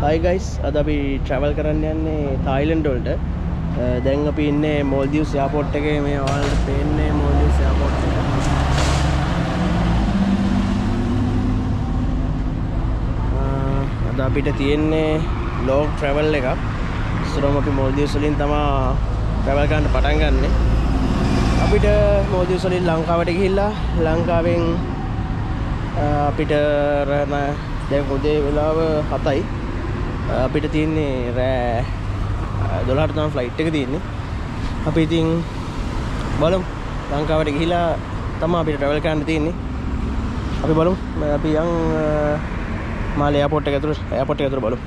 Hi guys, අද අපි travel කරන්න යන්නේ තායිලන්ත වලට. දැන් අපි ඉන්නේ Maldives airport එකේ. මේ ඔයාලට පේන්නේ Maldives airport එක. අද අපිට තියෙන්නේ long travel එකක්. ඉස්සරම අපි Maldives වලින් තමයි travel කරන්න පටන් ගන්නෙ. අපිට Maldives වලින් ලංකාවට ගිහිල්ලා ලංකාවෙන් අපිට දැන් උදේ වෙලාව 7යි. අපිට තියෙන්නේ රෑ 12ට තමයි ෆ්ලයිට් එක තියෙන්නේ. අපි ඉතින් බලමු ලංකාවට ගිහිලා තමයි අපිට ට්‍රැවල් කරන්න තියෙන්නේ. අපි බලමු අපි යන් මාලේ එයාපෝට් එක ඇතුළේ බලමු.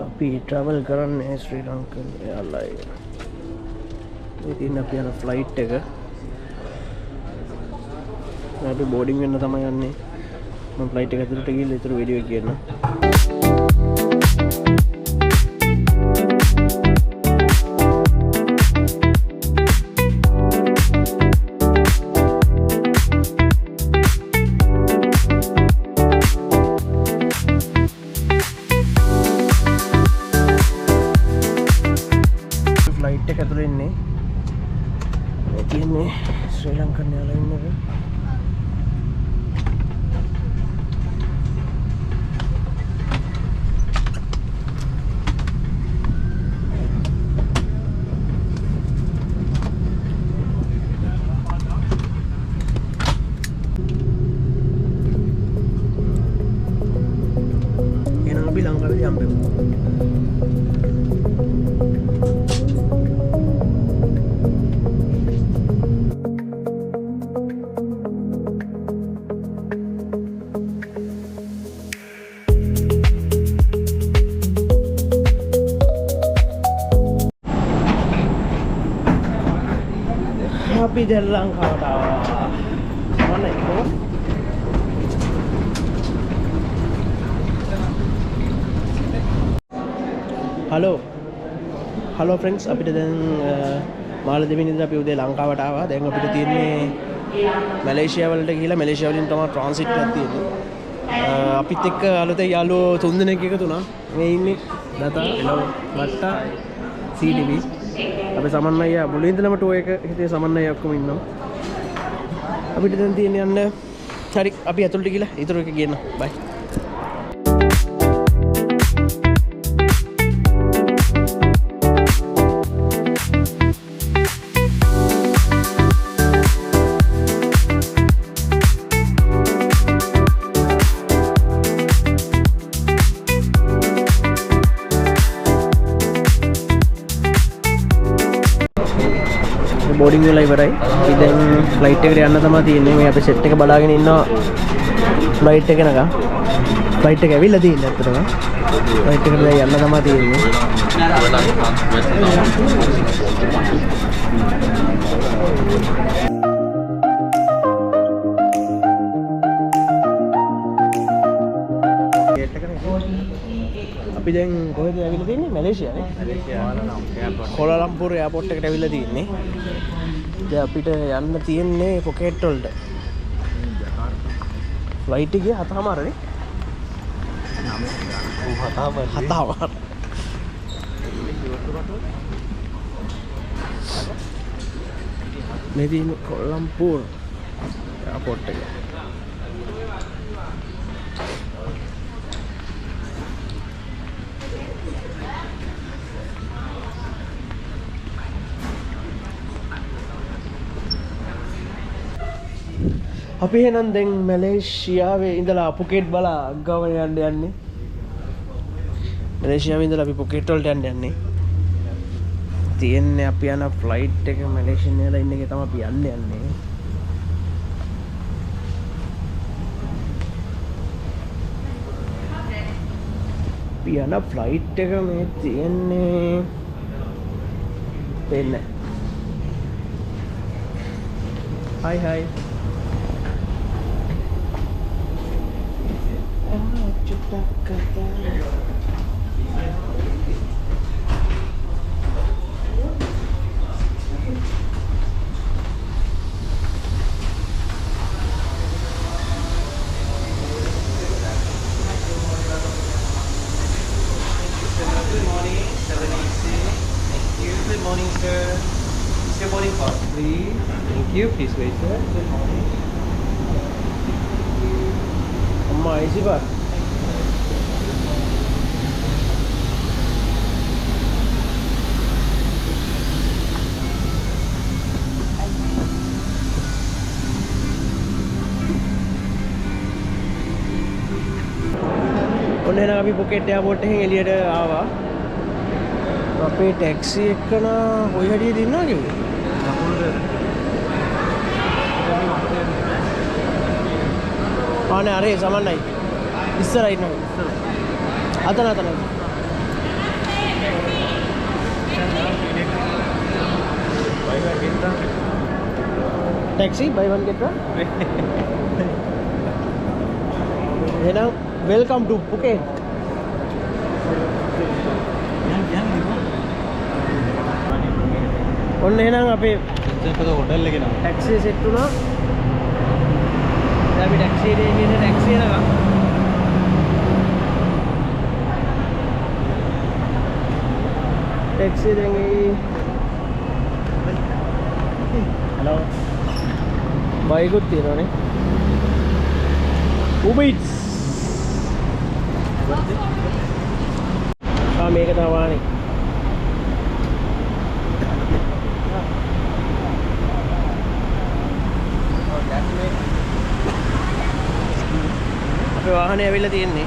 අපි travel කරන්නේ ශ්‍රී ලංකන් එයාර්ලයින්. ඉතින් අපි යන ෆ්ලයිට් එක. අපි බෝඩින් වෙන්න තමයි යන්නේ. මම ෆ්ලයිට් එක ඇතුළට ගිහලා ඊටු වීඩියෝ එක කියන්න. ශ්‍රී ලංකන් එයාර්ලයින් එක. එහෙනම් අපි ලංකාවේ යම්බෙමු. අපි දැන් ලංකාවට ආවා. මොනේ කොහොමද? හලෝ ෆ්‍රෙන්ඩ්ස්, අපිට දැන් මාලදිවයින් ඉඳලා අපි උදේ ලංකාවට ආවා. දැන් අපිට තියෙන්නේ මැලේසියා වලට ගිහිල්ලා මැලේසියා වලින් තමයි ට්‍රාන්සිට් එකක් තියෙන්නේ. අපිත් එක්ක අලුතෙන් යාළුවෝ 3 දෙනෙක් එකතු වුණා. මේ ඉන්නේ දතා, එළව, බට්ටා, CDB. අපි සමන්නය මුලින් ඉඳලම ටෝ එක හිතේ සමන්නය ඔක්කොම ඉන්නවා. අපිට දැන් තියෙන යන්න. හරි, අපි ඇතුළට ගිහලා ඊටු එක ගේන්න. බයි. බෝඩින් වෙලා ඉවරයි. අපි දැන් ෆ්ලයිට් එකට යන්න තමයි තියෙන්නේ. මේ අපි සෙට් එක බලාගෙන ඉන්නවා ෆ්ලයිට් එක නගා. ෆ්ලයිට් එක ඇවිල්ලා තියෙන්නේ අතටම. ෆ්ලයිට් එකට දැන් යන්න තමයි තියෙන්නේ. අපි දැන් කොහෙද ඇවිල්ලා තියෙන්නේ? මැලේසියානේ. කොලාලම්පුර එයාපෝට් එකට ඇවිල්ලා තියෙන්නේ. දැන් අපිට යන්න තියෙන්නේ පොකේට් වලට. ෆ්ලයිට් එකේ 7:00නේ. 7:00. මේ තියෙන්නේ කොලාලම්පුර එයාපෝට් එක. අපි එහෙනම් දැන් මැලේසියාවේ ඉඳලා පුකේට් බලා ගමන යන්නේ. මැලේසියාවේ ඉඳලා අපි පුකේට් වලට යන්නේ. තියෙන්නේ අපි යන ෆ්ලයිට් එක මැලේසියන් එයර්ලයින් එකේ තමයි අපි යන්නේ. අපි යන ෆ්ලයිට් එක මේ තියෙන්නේ පෙන්න. Hi. Good morning, 786. Thank you. Good morning, sir. Is your boarding pass, please? Thank you. Please wait, sir. Good morning. අම්මා easy බා. ඔන්න එහෙනම් අපි පුකේට් එයාපෝට් එකෙන් එළියට ආවා. අපේ ටැක්සි එක්කන කොයි හැටියද ඉන්නවා කිව්වේ? ආනේ අරේ සමන්නයි. ඉස්සරහ ඉන්නවා. අතන. Taxi buy one get one. එහෙනම් welcome to Phuket. ඔන්න එහෙනම් අපේ hotel එකේ නම. ටැක්සි සෙට් වුණා. දැන් අපි ටැක්සි එකේ ඉන්නේ ටැක්සි එකක. ටැක්සි දැන් hello. බයිකුත් තියෙනවනේ. Uber Eats. මේක තමයි. අපේ වාහනේ ඇවිල්ලා තියෙන්නේ.